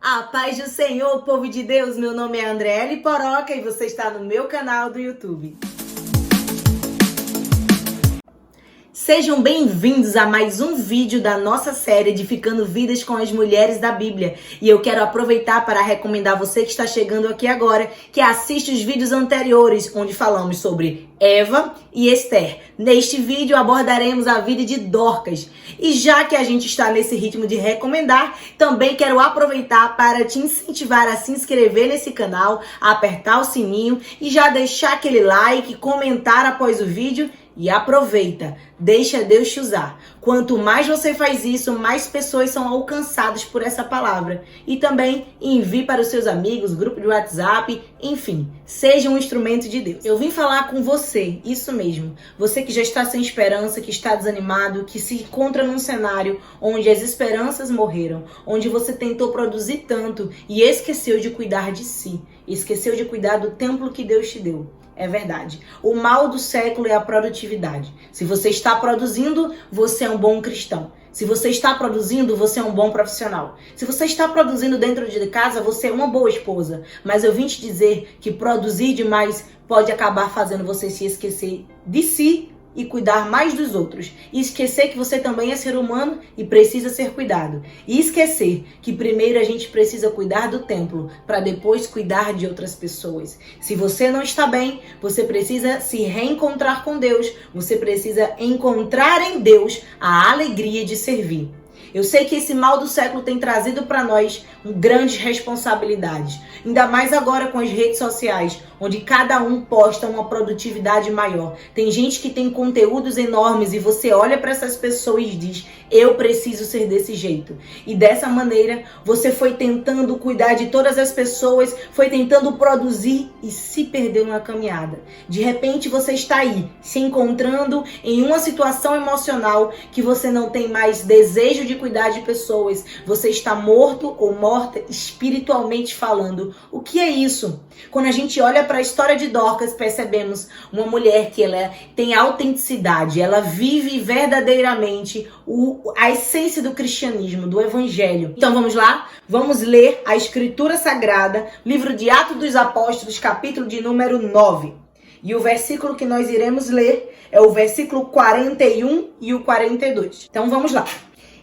A paz do Senhor, povo de Deus, meu nome é Andréele Poroca e você está no meu canal do YouTube. Sejam bem-vindos a mais um vídeo da nossa série Edificando Vidas com as Mulheres da Bíblia. E eu quero aproveitar para recomendar você que está chegando aqui agora, que assiste os vídeos anteriores, onde falamos sobre Eva e Esther. Neste vídeo abordaremos a vida de Dorcas. E já que a gente está nesse ritmo de recomendar, também quero aproveitar para te incentivar a se inscrever nesse canal, a apertar o sininho e já deixar aquele like, comentar após o vídeo. E aproveita, deixa Deus te usar. Quanto mais você faz isso, mais pessoas são alcançadas por essa palavra. E também envie para os seus amigos, grupo de WhatsApp, enfim, seja um instrumento de Deus. Eu vim falar com você, isso mesmo. Você que já está sem esperança, que está desanimado, que se encontra num cenário onde as esperanças morreram, onde você tentou produzir tanto e esqueceu de cuidar de si, esqueceu de cuidar do templo que Deus te deu. É verdade. O mal do século é a produtividade. Se você está produzindo, você é um bom cristão. Se você está produzindo, você é um bom profissional. Se você está produzindo dentro de casa, você é uma boa esposa. Mas eu vim te dizer que produzir demais pode acabar fazendo você se esquecer de si e cuidar mais dos outros. E esquecer que você também é ser humano e precisa ser cuidado. E esquecer que primeiro a gente precisa cuidar do templo para depois cuidar de outras pessoas. Se você não está bem, você precisa se reencontrar com Deus. Você precisa encontrar em Deus a alegria de servir. Eu sei que esse mal do século tem trazido para nós grandes responsabilidades. Ainda mais agora com as redes sociais, onde cada um posta uma produtividade maior. Tem gente que tem conteúdos enormes e você olha para essas pessoas e diz: eu preciso ser desse jeito. E dessa maneira, você foi tentando cuidar de todas as pessoas, foi tentando produzir e se perdeu na caminhada. De repente você está aí, se encontrando em uma situação emocional que você não tem mais desejo de cuidar de pessoas. Você está morto ou morta espiritualmente falando. O que é isso? Quando a gente olha para a história de Dorcas, percebemos uma mulher que ela tem autenticidade, ela vive verdadeiramente a essência do cristianismo, do evangelho. Então vamos lá? Vamos ler a Escritura Sagrada, livro de Atos dos Apóstolos, capítulo de número 9. E o versículo que nós iremos ler é o versículo 41 e o 42. Então vamos lá.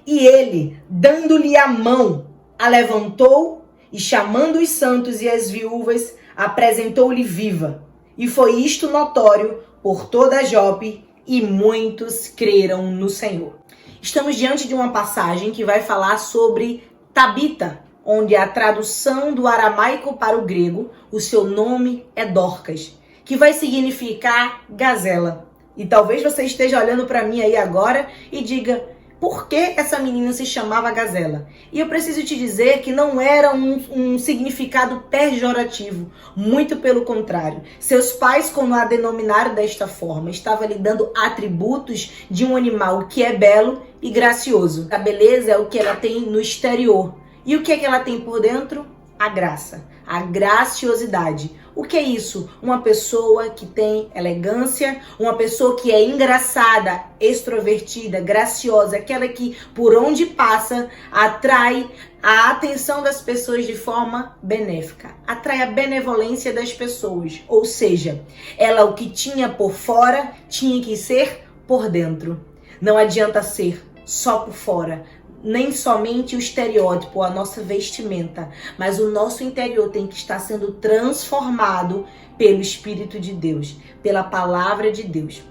E ele, dando-lhe a mão, a levantou e, chamando os santos e as viúvas, apresentou-lhe viva. E foi isto notório por toda Jope, e muitos creram no Senhor. Estamos diante de uma passagem que vai falar sobre Tabita, onde a tradução do aramaico para o grego, o seu nome é Dorcas, que vai significar gazela. E talvez você esteja olhando para mim aí agora e diga: por que essa menina se chamava gazela? E eu preciso te dizer que não era um significado pejorativo. Muito pelo contrário. Seus pais, quando a denominaram desta forma, estavam lhe dando atributos de um animal que é belo e gracioso. A beleza é o que ela tem no exterior. E o que é que ela tem por dentro? A graça, a graciosidade. O que é isso? Uma pessoa que tem elegância, uma pessoa que é engraçada, extrovertida, graciosa, aquela que por onde passa atrai a atenção das pessoas de forma benéfica, atrai a benevolência das pessoas. Ou seja, ela o que tinha por fora tinha que ser por dentro. Não adianta ser só por fora. Nem somente o estereótipo, a nossa vestimenta, mas o nosso interior tem que estar sendo transformado pelo Espírito de Deus, pela palavra de Deus.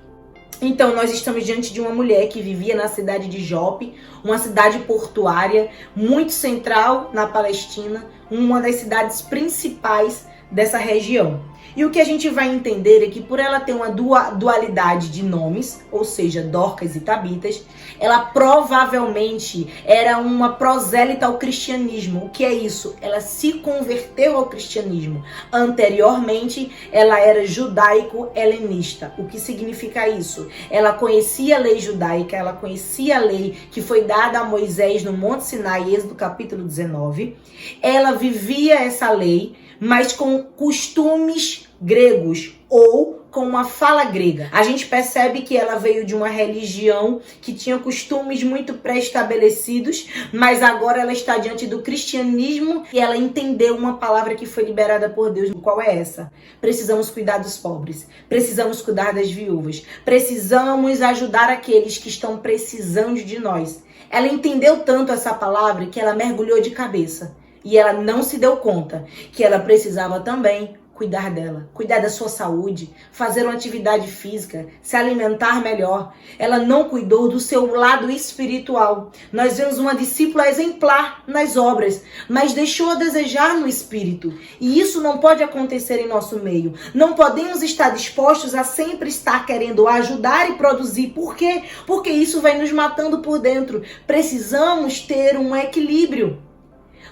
Então, nós estamos diante de uma mulher que vivia na cidade de Jope, uma cidade portuária, muito central na Palestina, uma das cidades principais dessa região. E o que a gente vai entender é que por ela ter uma dualidade de nomes, ou seja, Dorcas e Tabitas, ela provavelmente era uma prosélita ao cristianismo. O que é isso? Ela se converteu ao cristianismo. Anteriormente, ela era judaico-helenista. O que significa isso? Ela conhecia a lei judaica, ela conhecia a lei que foi dada a Moisés no Monte Sinai, Êxodo capítulo 19. Ela vivia essa lei, mas com costumes gregos ou com uma fala grega. A gente percebe que ela veio de uma religião que tinha costumes muito pré-estabelecidos, mas agora ela está diante do cristianismo e ela entendeu uma palavra que foi liberada por Deus. Qual é essa? Precisamos cuidar dos pobres, precisamos cuidar das viúvas, precisamos ajudar aqueles que estão precisando de nós. Ela entendeu tanto essa palavra que ela mergulhou de cabeça e ela não se deu conta que ela precisava também cuidar dela, cuidar da sua saúde, fazer uma atividade física, se alimentar melhor. Ela não cuidou do seu lado espiritual. Nós vemos uma discípula exemplar nas obras, mas deixou a desejar no espírito. E isso não pode acontecer em nosso meio. Não podemos estar dispostos a sempre estar querendo ajudar e produzir. Por quê? Porque isso vai nos matando por dentro. Precisamos ter um equilíbrio.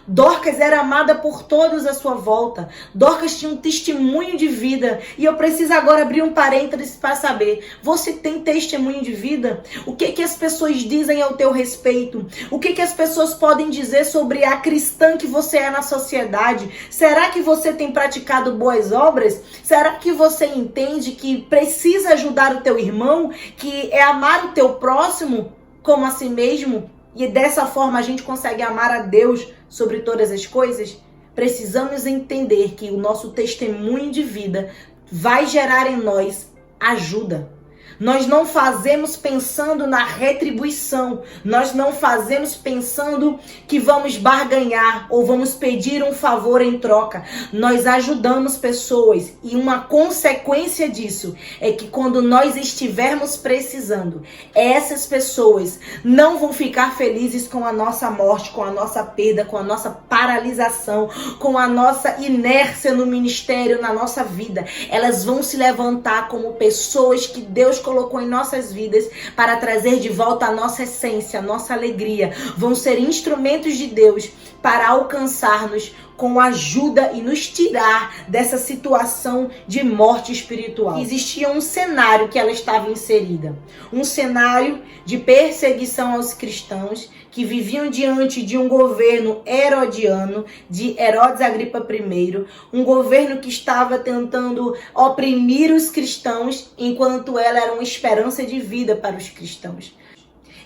Dorcas era amada por todos à sua volta. Dorcas tinha um testemunho de vida. E eu preciso agora abrir um parênteses para saber. Você tem testemunho de vida? O que as pessoas dizem ao teu respeito? O que as pessoas podem dizer sobre a cristã que você é na sociedade? Será que você tem praticado boas obras? Será que você entende que precisa ajudar o teu irmão? Que é amar o teu próximo como a si mesmo? E dessa forma a gente consegue amar a Deus sobre todas as coisas? Precisamos entender que o nosso testemunho de vida vai gerar em nós ajuda. Nós não fazemos pensando na retribuição. Nós não fazemos pensando que vamos barganhar ou vamos pedir um favor em troca. Nós ajudamos pessoas e uma consequência disso é que quando nós estivermos precisando, essas pessoas não vão ficar felizes com a nossa morte, com a nossa perda, com a nossa paralisação, com a nossa inércia no ministério, na nossa vida. Elas vão se levantar como pessoas que Deus colocou em nossas vidas para trazer de volta a nossa essência, a nossa alegria. Vão ser instrumentos de Deus para alcançar-nos com ajuda e nos tirar dessa situação de morte espiritual. Existia um cenário que ela estava inserida. Um cenário de perseguição aos cristãos que viviam diante de um governo herodiano, de Herodes Agripa I, um governo que estava tentando oprimir os cristãos, enquanto ela era uma esperança de vida para os cristãos.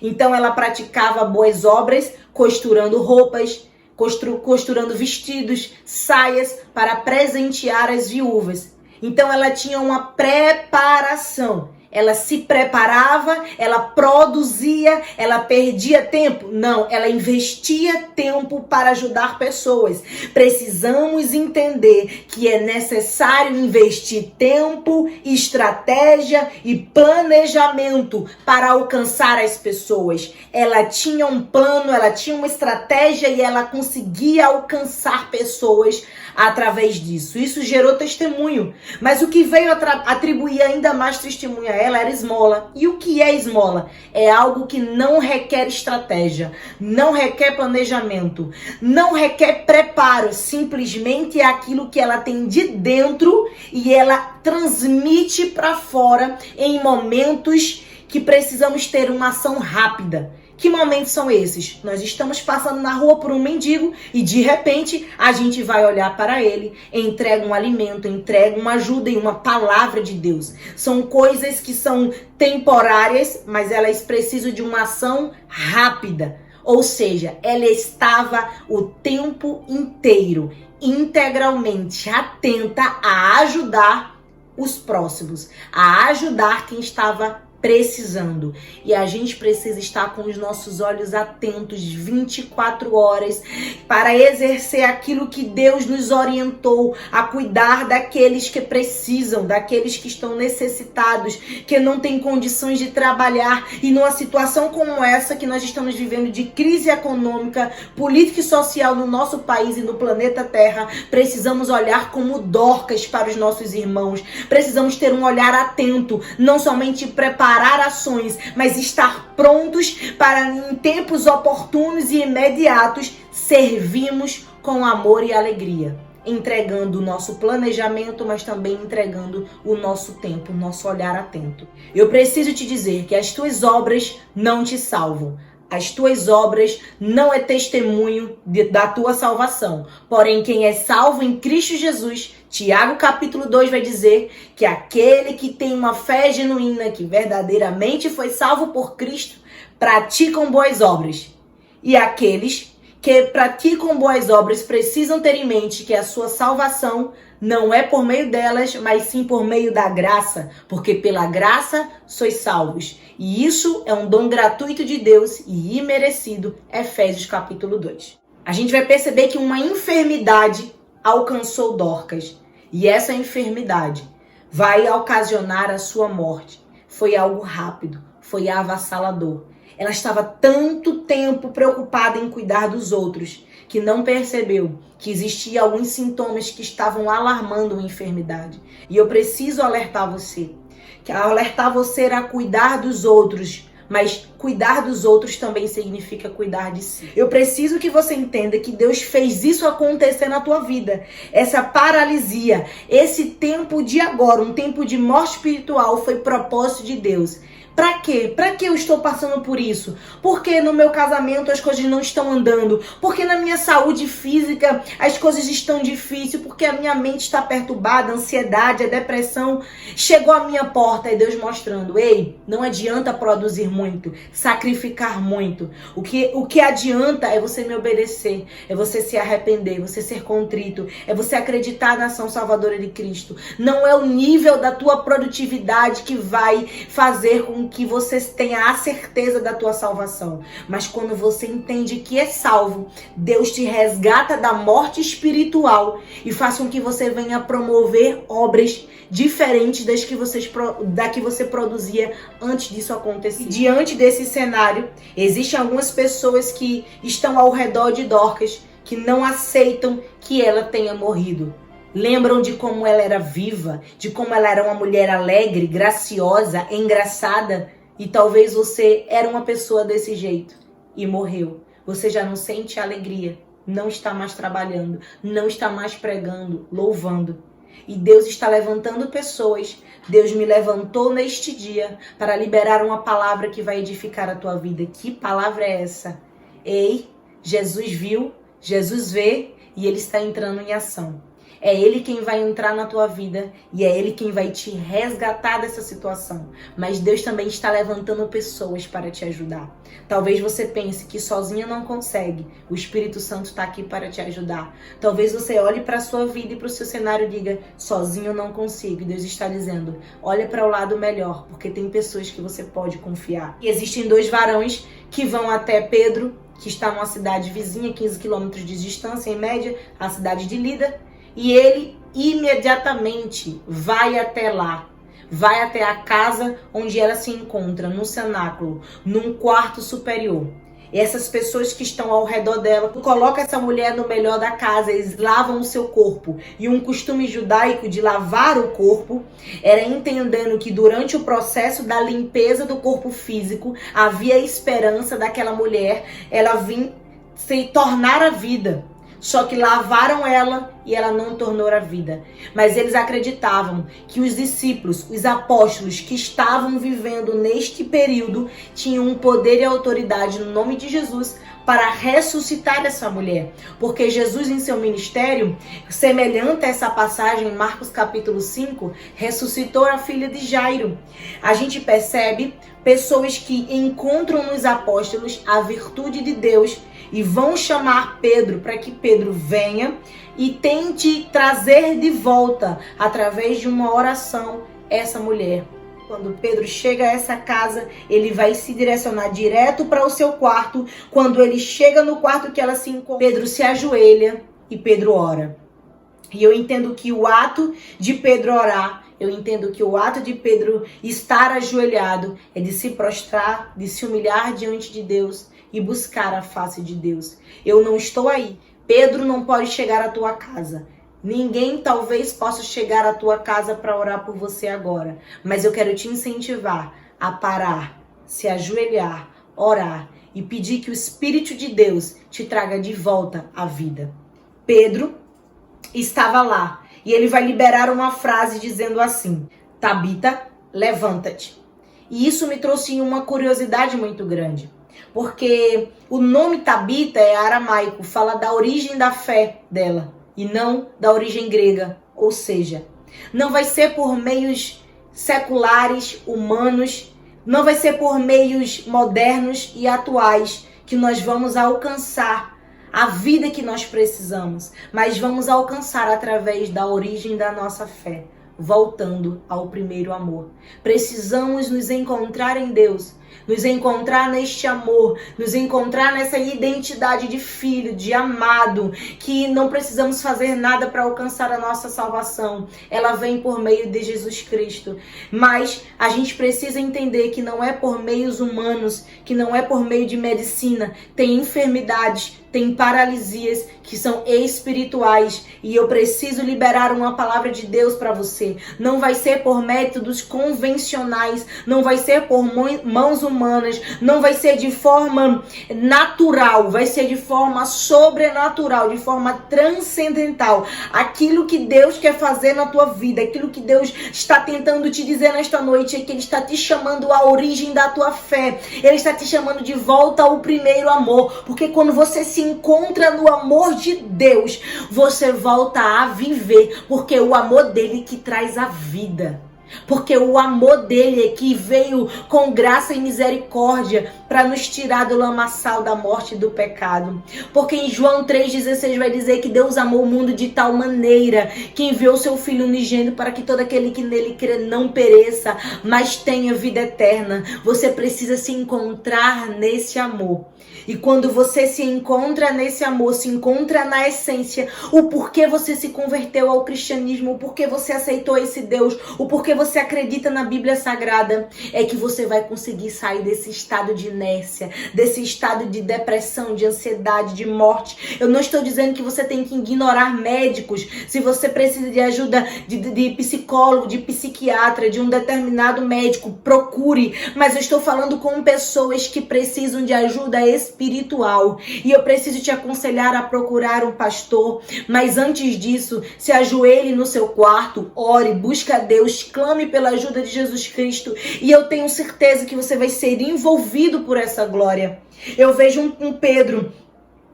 Então ela praticava boas obras, costurando roupas, costurando vestidos, saias para presentear as viúvas. Então ela tinha uma preparação. Ela se preparava, ela produzia, ela perdia tempo? Não, ela investia tempo para ajudar pessoas. Precisamos entender que é necessário investir tempo, estratégia e planejamento para alcançar as pessoas. Ela tinha um plano, ela tinha uma estratégia e ela conseguia alcançar pessoas através disso. Isso gerou testemunho. Mas o que veio atribuir ainda mais testemunho a ela era esmola. E o que é esmola? É algo que não requer estratégia, não requer planejamento, não requer preparo. Simplesmente é aquilo que ela tem de dentro e ela transmite para fora em momentos que precisamos ter uma ação rápida. Que momentos são esses? Nós estamos passando na rua por um mendigo e de repente a gente vai olhar para ele, entrega um alimento, entrega uma ajuda e uma palavra de Deus. São coisas que são temporárias, mas elas precisam de uma ação rápida. Ou seja, ela estava o tempo inteiro, integralmente atenta a ajudar os próximos, a ajudar quem estava precisando. E a gente precisa estar com os nossos olhos atentos 24 horas para exercer aquilo que Deus nos orientou a cuidar daqueles que precisam, daqueles que estão necessitados, que não têm condições de trabalhar. E numa situação como essa que nós estamos vivendo de crise econômica, política e social no nosso país e no planeta Terra, precisamos olhar como Dorcas para os nossos irmãos. Precisamos ter um olhar atento, não somente preparar ações, mas estar prontos para, em tempos oportunos e imediatos, servirmos com amor e alegria, entregando o nosso planejamento, mas também entregando o nosso tempo, o nosso olhar atento. Eu preciso te dizer que as tuas obras não te salvam. As tuas obras não é testemunho da tua salvação. Porém, quem é salvo em Cristo Jesus, Tiago capítulo 2 vai dizer que aquele que tem uma fé genuína, que verdadeiramente foi salvo por Cristo, praticam boas obras. E aqueles que praticam boas obras precisam ter em mente que a sua salvação não é por meio delas, mas sim por meio da graça, porque pela graça sois salvos. E isso é um dom gratuito de Deus e imerecido. Efésios capítulo 2. A gente vai perceber que uma enfermidade alcançou Dorcas. E essa enfermidade vai ocasionar a sua morte. Foi algo rápido, foi avassalador. Ela estava tanto tempo preocupada em cuidar dos outros que não percebeu que existiam alguns sintomas que estavam alarmando a enfermidade. E eu preciso alertar você, que alertar você era cuidar dos outros, mas cuidar dos outros também significa cuidar de si. Eu preciso que você entenda que Deus fez isso acontecer na tua vida. Essa paralisia, esse tempo de agora, um tempo de morte espiritual, foi propósito de Deus. Pra quê? Pra que eu estou passando por isso? Porque no meu casamento as coisas não estão andando? Porque na minha saúde física as coisas estão difíceis? Porque a minha mente está perturbada, a ansiedade, a depressão chegou à minha porta. E Deus mostrando, ei, não adianta produzir muito, sacrificar muito. O que adianta é você me obedecer, é você se arrepender, você ser contrito, é você acreditar na ação salvadora de Cristo. Não é o nível da tua produtividade que vai fazer com que você tenha a certeza da tua salvação. Mas quando você entende que é salvo, Deus te resgata da morte espiritual e faz com que você venha promover obras diferentes da que você produzia antes disso acontecer. E diante desse cenário, existem algumas pessoas que estão ao redor de Dorcas que não aceitam que ela tenha morrido. Lembram de como ela era viva, de como ela era uma mulher alegre, graciosa, engraçada. E talvez você era uma pessoa desse jeito e morreu. Você já não sente alegria, não está mais trabalhando, não está mais pregando, louvando. E Deus está levantando pessoas. Deus me levantou neste dia para liberar uma palavra que vai edificar a tua vida. Que palavra é essa? Ei, Jesus viu, Jesus vê e Ele está entrando em ação. É Ele quem vai entrar na tua vida e é Ele quem vai te resgatar dessa situação. Mas Deus também está levantando pessoas para te ajudar. Talvez você pense que sozinha não consegue. O Espírito Santo está aqui para te ajudar. Talvez você olhe para a sua vida e para o seu cenário e diga, sozinho eu não consigo. E Deus está dizendo, olha para o lado melhor, porque tem pessoas que você pode confiar. E existem 2 varões que vão até Pedro, que está numa cidade vizinha, 15 quilômetros de distância em média, a cidade de Lida. E ele imediatamente vai até lá, vai até a casa onde ela se encontra, no cenáculo, num quarto superior. E essas pessoas que estão ao redor dela, colocam essa mulher no melhor da casa, eles lavam o seu corpo. E um costume judaico de lavar o corpo era entendendo que durante o processo da limpeza do corpo físico, havia esperança daquela mulher, ela vir se tornar a vida. Só que lavaram ela e ela não tornou a vida. Mas eles acreditavam que os discípulos, os apóstolos que estavam vivendo neste período, tinham um poder e autoridade no nome de Jesus para ressuscitar essa mulher. Porque Jesus em seu ministério, semelhante a essa passagem em Marcos capítulo 5, ressuscitou a filha de Jairo. A gente percebe pessoas que encontram nos apóstolos a virtude de Deus e vão chamar Pedro para que Pedro venha e tente trazer de volta, através de uma oração, essa mulher. Quando Pedro chega a essa casa, ele vai se direcionar direto para o seu quarto. Quando ele chega no quarto que ela se encontra, Pedro se ajoelha e Pedro ora. E eu entendo que o ato de Pedro orar, eu entendo que o ato de Pedro estar ajoelhado é de se prostrar, de se humilhar diante de Deus e buscar a face de Deus. Eu não estou aí. Pedro não pode chegar à tua casa. Ninguém talvez possa chegar à tua casa para orar por você agora. Mas eu quero te incentivar a parar, se ajoelhar, orar e pedir que o Espírito de Deus te traga de volta à vida. Pedro estava lá e ele vai liberar uma frase dizendo assim: Tabita, levanta-te. E isso me trouxe uma curiosidade muito grande. Porque o nome Tabita é aramaico, fala da origem da fé dela e não da origem grega. Ou seja, não vai ser por meios seculares, humanos, não vai ser por meios modernos e atuais que nós vamos alcançar a vida que nós precisamos, mas vamos alcançar através da origem da nossa fé, voltando ao primeiro amor. Precisamos nos encontrar em Deus, nos encontrar neste amor, nos encontrar nessa identidade de filho, de amado, que não precisamos fazer nada para alcançar a nossa salvação. Ela vem por meio de Jesus Cristo. Mas a gente precisa entender que não é por meios humanos, que não é por meio de medicina. Tem enfermidades, tem paralisias que são espirituais e eu preciso liberar uma palavra de Deus para você. Não vai ser por métodos convencionais, não vai ser por mãos humanas, não vai ser de forma natural, vai ser de forma sobrenatural, de forma transcendental. Aquilo que Deus quer fazer na tua vida, aquilo que Deus está tentando te dizer nesta noite é que Ele está te chamando à origem da tua fé. Ele está te chamando de volta ao primeiro amor, porque quando você se encontra no amor de Deus, você volta a viver, porque é o amor dele que traz a vida. Porque o amor dele é que veio com graça e misericórdia para nos tirar do lamaçal da morte e do pecado. Porque em João 3,16 vai dizer que Deus amou o mundo de tal maneira que enviou seu Filho unigênito para que todo aquele que nele crê não pereça, mas tenha vida eterna. Você precisa se encontrar nesse amor. E quando você se encontra nesse amor, se encontra na essência, o porquê você se converteu ao cristianismo, o porquê você aceitou esse Deus, o porquê você acredita na Bíblia Sagrada, é que você vai conseguir sair desse estado de inércia, desse estado de depressão, de ansiedade, de morte. Eu não estou dizendo que você tem que ignorar médicos. Se você precisa de ajuda de psicólogo, de psiquiatra, de um determinado médico, procure. Mas eu estou falando com pessoas que precisam de ajuda espiritual. E eu preciso te aconselhar a procurar um pastor. Mas antes disso, se ajoelhe no seu quarto, ore, busque a Deus, clame pela ajuda de Jesus Cristo. E eu tenho certeza que você vai ser envolvido por essa glória. Eu vejo um Pedro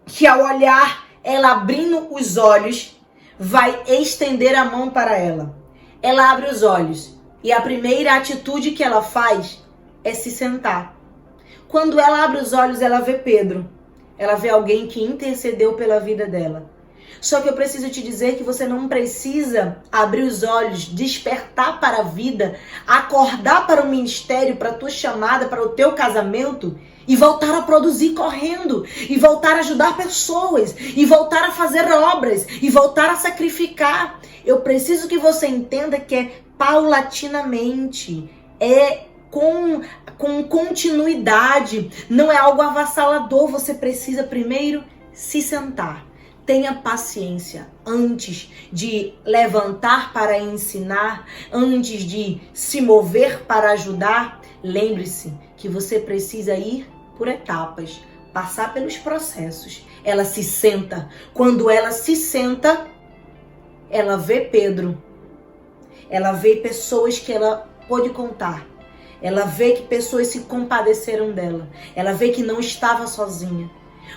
que, ao olhar ela abrindo os olhos, vai estender a mão para ela. Ela abre os olhos e a primeira atitude que ela faz é se sentar. Quando ela abre os olhos, ela vê Pedro. Ela vê alguém que intercedeu pela vida dela. Só que eu preciso te dizer que você não precisa abrir os olhos, despertar para a vida, acordar para o ministério, para a tua chamada, para o teu casamento e voltar a produzir correndo, e voltar a ajudar pessoas, e voltar a fazer obras, e voltar a sacrificar. Eu preciso que você entenda que é paulatinamente, é com continuidade, não é algo avassalador. Você precisa primeiro se sentar. Tenha paciência antes de levantar para ensinar, antes de se mover para ajudar. Lembre-se que você precisa ir por etapas, passar pelos processos. Ela se senta. Quando ela se senta, ela vê Pedro. Ela vê pessoas que ela pôde contar. Ela vê que pessoas se compadeceram dela. Ela vê que não estava sozinha.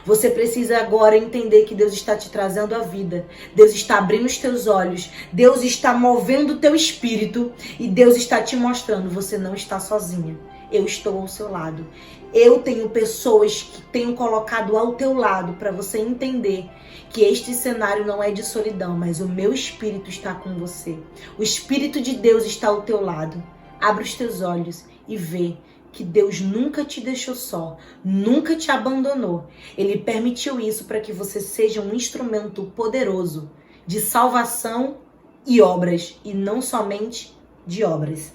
Você precisa agora entender que Deus está te trazendo a vida. Deus está abrindo os teus olhos. Deus está movendo o teu espírito. E Deus está te mostrando, você não está sozinha. Eu estou ao seu lado. Eu tenho pessoas que tenho colocado ao teu lado para você entender que este cenário não é de solidão, mas o meu espírito está com você. O Espírito de Deus está ao teu lado. Abre os teus olhos e vê que Deus nunca te deixou só, nunca te abandonou. Ele permitiu isso para que você seja um instrumento poderoso de salvação e obras, e não somente de obras.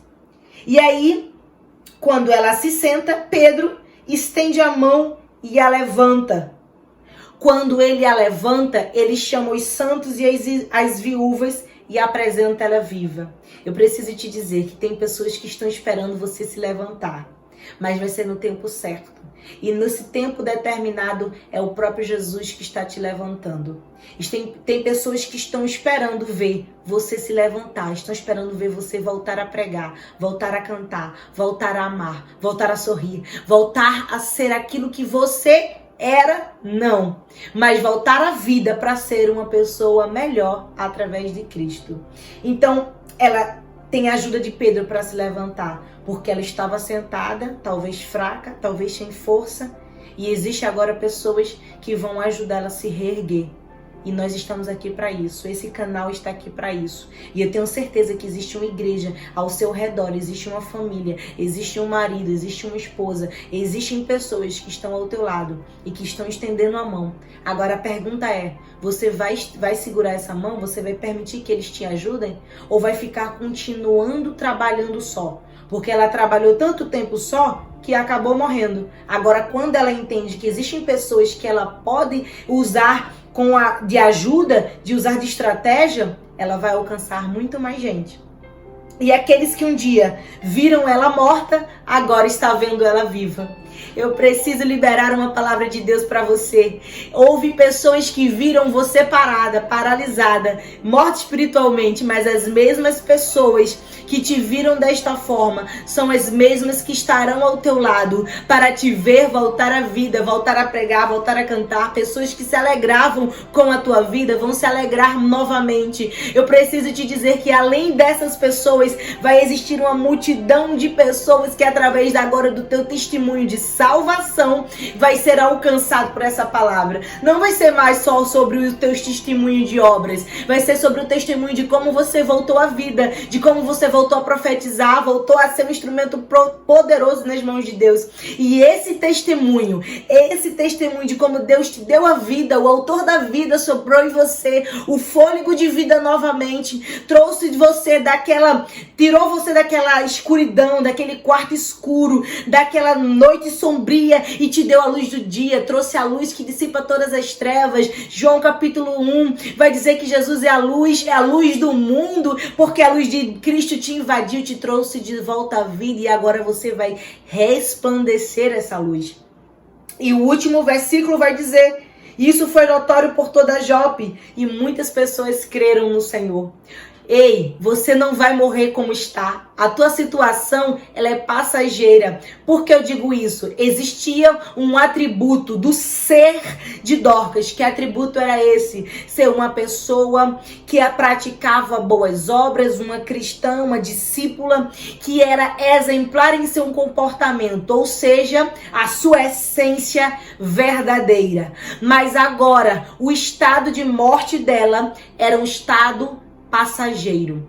E aí, quando ela se senta, Pedro estende a mão e a levanta. Quando ele a levanta, ele chama os santos e as viúvas e apresenta ela viva. Eu preciso te dizer que tem pessoas que estão esperando você se levantar. mas vai ser no tempo certo. E nesse tempo determinado é o próprio Jesus que está te levantando. Tem pessoas que estão esperando ver você se levantar, estão esperando ver você voltar a pregar, voltar a cantar, voltar a amar, voltar a sorrir, voltar a ser aquilo que você era, não, mas voltar à vida para ser uma pessoa melhor através de Cristo. Então, ela tem a ajuda de Pedro para se levantar, porque ela estava sentada, talvez fraca, talvez sem força, e existe agora pessoas que vão ajudar ela a se reerguer. E nós estamos aqui para isso, esse canal está aqui para isso. E eu tenho certeza que existe uma igreja ao seu redor, existe uma família, existe um marido, existe uma esposa, existem pessoas que estão ao teu lado e que estão estendendo a mão. Agora a pergunta é, você vai segurar essa mão? Você vai permitir que eles te ajudem? Ou vai ficar continuando trabalhando só? Porque ela trabalhou tanto tempo só que acabou morrendo. Agora, quando ela entende que existem pessoas que ela pode usar de ajuda, de usar de estratégia, ela vai alcançar muito mais gente. E aqueles que um dia viram ela morta, agora está vendo ela viva. Eu preciso liberar uma palavra de Deus para você. Houve pessoas que viram você parada, paralisada, morta espiritualmente, mas as mesmas pessoas que te viram desta forma são as mesmas que estarão ao teu lado para te ver voltar à vida, voltar a pregar, voltar a cantar. Pessoas que se alegravam com a tua vida vão se alegrar novamente. Eu preciso te dizer que além dessas pessoas, vai existir uma multidão de pessoas que através agora do teu testemunho de salvação vai ser alcançado por essa palavra. Não vai ser mais só sobre os teus testemunhos de obras, vai ser sobre o testemunho de como você voltou à vida, de como você voltou a profetizar, voltou a ser um instrumento poderoso nas mãos de Deus. E esse testemunho de como Deus te deu a vida, o autor da vida soprou em você o fôlego de vida novamente, tirou você daquela escuridão, daquele quarto escuro, daquela noite sombria e te deu a luz do dia, trouxe a luz que dissipa todas as trevas. João capítulo 1 vai dizer que Jesus é a luz do mundo, porque a luz de Cristo te invadiu, te trouxe de volta à vida e agora você vai resplandecer essa luz. E o último versículo vai dizer: isso foi notório por toda Jope e muitas pessoas creram no Senhor. Ei, você não vai morrer como está. A tua situação, ela é passageira. Por que eu digo isso? Existia um atributo do ser de Dorcas. Que atributo era esse? Ser uma pessoa que praticava boas obras, uma cristã, uma discípula, que era exemplar em seu comportamento, ou seja, a sua essência verdadeira. Mas agora, o estado de morte dela era um estado passageiro.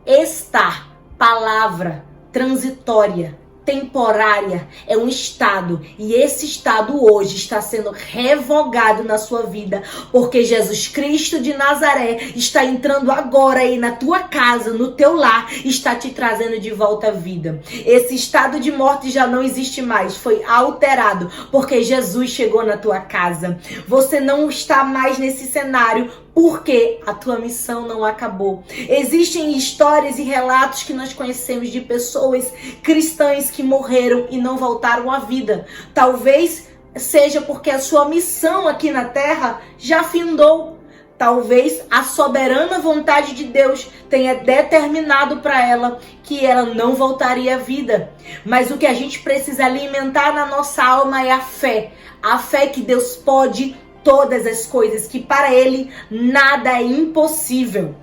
Estar, palavra transitória, temporária, é um estado, e esse estado hoje está sendo revogado na sua vida, porque Jesus Cristo de Nazaré está entrando agora aí na tua casa, no teu lar, está te trazendo de volta à vida. Esse estado de morte já não existe mais, foi alterado, porque Jesus chegou na tua casa. Você não está mais nesse cenário, porque a tua missão não acabou. Existem histórias e relatos que nós conhecemos de pessoas cristãs que morreram e não voltaram à vida. Talvez seja porque a sua missão aqui na terra já findou. Talvez a soberana vontade de Deus tenha determinado para ela que ela não voltaria à vida. Mas o que a gente precisa alimentar na nossa alma é a fé. A fé que Deus pode todas as coisas, que para Ele nada é impossível.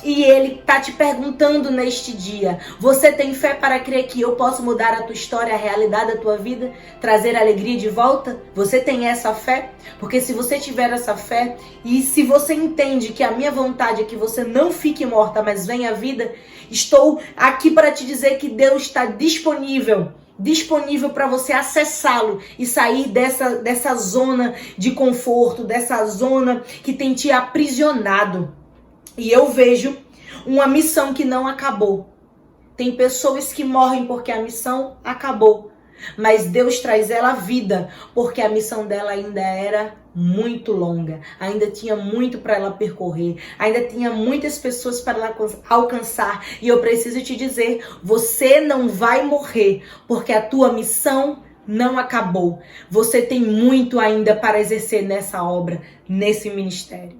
E Ele está te perguntando neste dia: você tem fé para crer que eu posso mudar a tua história, a realidade da tua vida, trazer alegria de volta? Você tem essa fé? Porque se você tiver essa fé, e se você entende que a minha vontade é que você não fique morta, mas venha à vida, estou aqui para te dizer que Deus está disponível para você acessá-lo e sair dessa zona de conforto, dessa zona que tem te aprisionado. E eu vejo uma missão que não acabou. Tem pessoas que morrem porque a missão acabou, mas Deus traz ela à vida, porque a missão dela ainda era muito longa, ainda tinha muito para ela percorrer, ainda tinha muitas pessoas para ela alcançar. E eu preciso te dizer, você não vai morrer, porque a tua missão não acabou. Você tem muito ainda para exercer nessa obra, nesse ministério.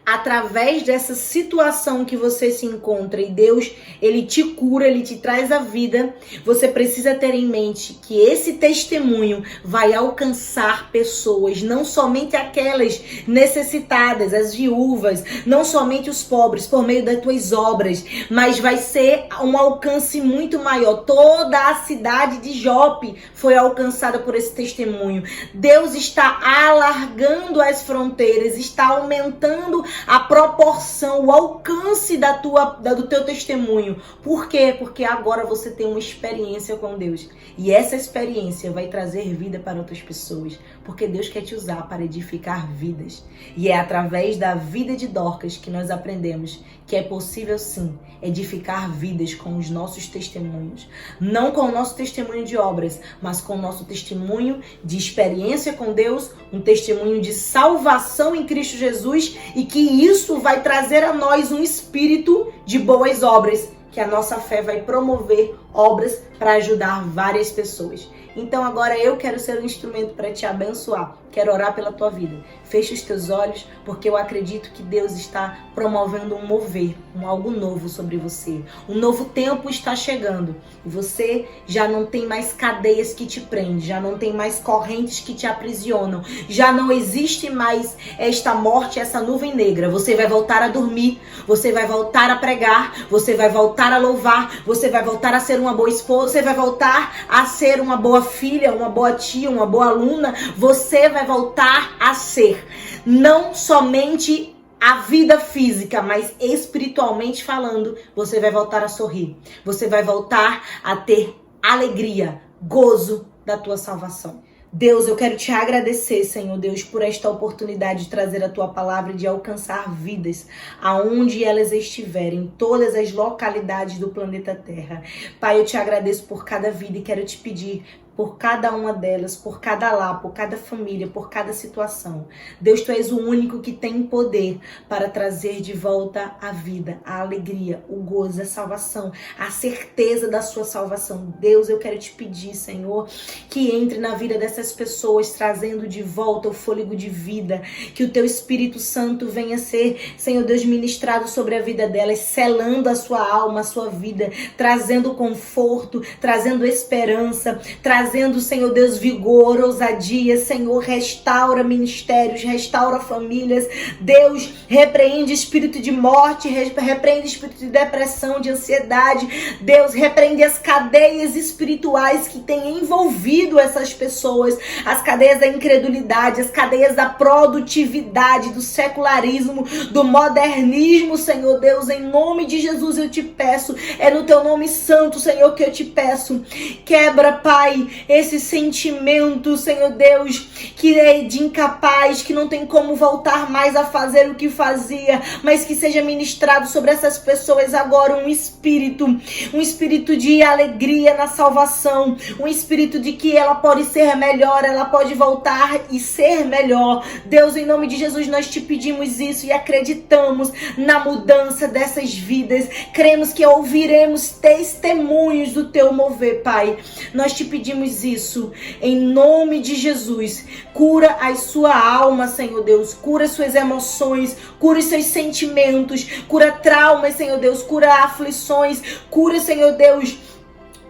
Através dessa situação que você se encontra e Deus, Ele te cura, Ele te traz a vida, você precisa ter em mente que esse testemunho vai alcançar pessoas, não somente aquelas necessitadas, as viúvas, não somente os pobres, por meio das tuas obras, mas vai ser um alcance muito maior. Toda a cidade de Jope foi alcançada por esse testemunho. Deus está alargando as fronteiras, está aumentando a proporção, o alcance do teu testemunho. Por quê? Porque agora você tem uma experiência com Deus. E essa experiência vai trazer vida para outras pessoas. Porque Deus quer te usar para edificar vidas. E é através da vida de Dorcas que nós aprendemos que é possível sim edificar vidas com os nossos testemunhos. Não com o nosso testemunho de obras, mas com o nosso testemunho de experiência com Deus, um testemunho de salvação em Cristo Jesus, e que isso vai trazer a nós um espírito de boas obras, que a nossa fé vai promover obras para ajudar várias pessoas. Então agora eu quero ser um instrumento para te abençoar. Quero orar pela tua vida. Fecha os teus olhos, porque eu acredito que Deus está promovendo um mover, algo novo sobre você. Um novo tempo está chegando. E você já não tem mais cadeias que te prendem, já não tem mais correntes que te aprisionam. Já não existe mais esta morte, essa nuvem negra. Você vai voltar a dormir, você vai voltar a pregar, você vai voltar a louvar, você vai voltar a ser uma boa esposa, você vai voltar a ser uma boa filha, uma boa tia, uma boa aluna. Você vai voltar a ser não somente a vida física, mas espiritualmente falando, você vai voltar a sorrir. Você vai voltar a ter alegria, gozo da tua salvação. Deus, eu quero te agradecer, Senhor Deus, por esta oportunidade de trazer a tua palavra e de alcançar vidas aonde elas estiverem, em todas as localidades do planeta Terra. Pai, eu te agradeço por cada vida e quero te pedir por cada uma delas, por cada lar, por cada família, por cada situação. Deus, tu és o único que tem poder para trazer de volta a vida, a alegria, o gozo, a salvação, a certeza da sua salvação. Deus, eu quero te pedir, Senhor, que entre na vida dessas pessoas, trazendo de volta o fôlego de vida, que o teu Espírito Santo venha ser, Senhor Deus, ministrado sobre a vida delas, selando a sua alma, a sua vida, trazendo conforto, trazendo esperança, trazendo, Senhor Deus, vigor, ousadia. Senhor, restaura ministérios, restaura famílias. Deus, repreende espírito de morte, repreende espírito de depressão, de ansiedade. Deus, repreende as cadeias espirituais que têm envolvido essas pessoas, as cadeias da incredulidade, as cadeias da produtividade, do secularismo, do modernismo. Senhor Deus, em nome de Jesus eu te peço, é no teu nome santo, Senhor, que eu te peço, quebra, Pai, esse sentimento, Senhor Deus, que é de incapaz, que não tem como voltar mais a fazer o que fazia, mas que seja ministrado sobre essas pessoas agora um espírito de alegria na salvação, um espírito de que ela pode ser melhor, ela pode voltar e ser melhor. Deus, em nome de Jesus, nós te pedimos isso e acreditamos na mudança dessas vidas, cremos que ouviremos testemunhos do teu mover, Pai. Nós te pedimos isso, em nome de Jesus. Cura a sua alma, Senhor Deus, cura suas emoções, cura os seus sentimentos, cura traumas, Senhor Deus, cura aflições, cura, Senhor Deus,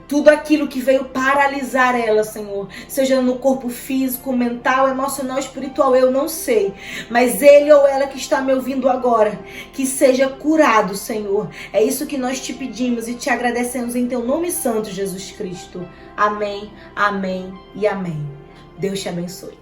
tudo aquilo que veio paralisar ela, Senhor, seja no corpo físico, mental, emocional, espiritual, eu não sei, mas ele ou ela que está me ouvindo agora, que seja curado, Senhor. É isso que nós te pedimos e te agradecemos em teu nome santo, Jesus Cristo. Amém, amém e amém. Deus te abençoe.